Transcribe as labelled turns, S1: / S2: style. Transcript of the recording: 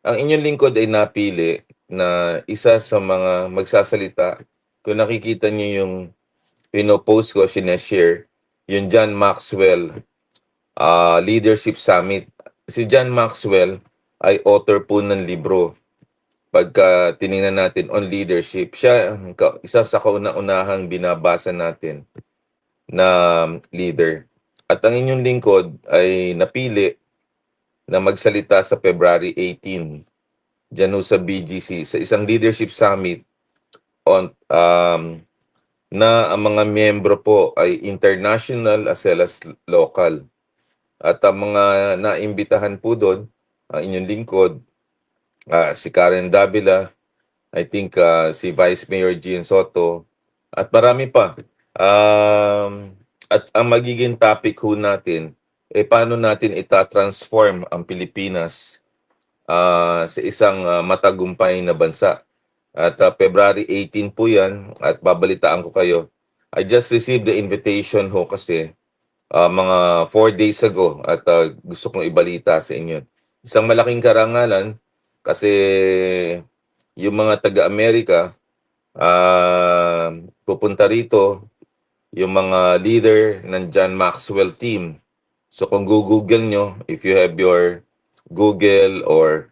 S1: ang inyong lingkod ay napili na isa sa mga magsasalita. Kung nakikita niyo yung pinopost ko, sineshare, yung John Maxwell Leadership Summit. Si John Maxwell ay author po ng libro. Pagka tiningnan natin on leadership, siya isa sa kauna-unahang binabasa natin na leader. At ang inyong lingkod ay napili na magsalita sa February 18 dyan ho sa BGC, sa isang leadership summit on, na ang mga miyembro po ay international as well as local. At ang mga naimbitahan po doon, ang inyong lingkod, si Karen Davila, I think si Vice Mayor Gian Soto, at marami pa. At ang magiging topic ho natin, paano natin ita-transform ang Pilipinas sa isang matagumpay na bansa. At February 18 po yan, at babalitaan ko kayo. I just received the invitation ho kasi mga 4 days ago at gusto kong ibalita sa inyo. Isang malaking karangalan kasi yung mga taga-Amerika pupunta rito, yung mga leader ng John Maxwell team. So kung Google nyo, if you have your Google or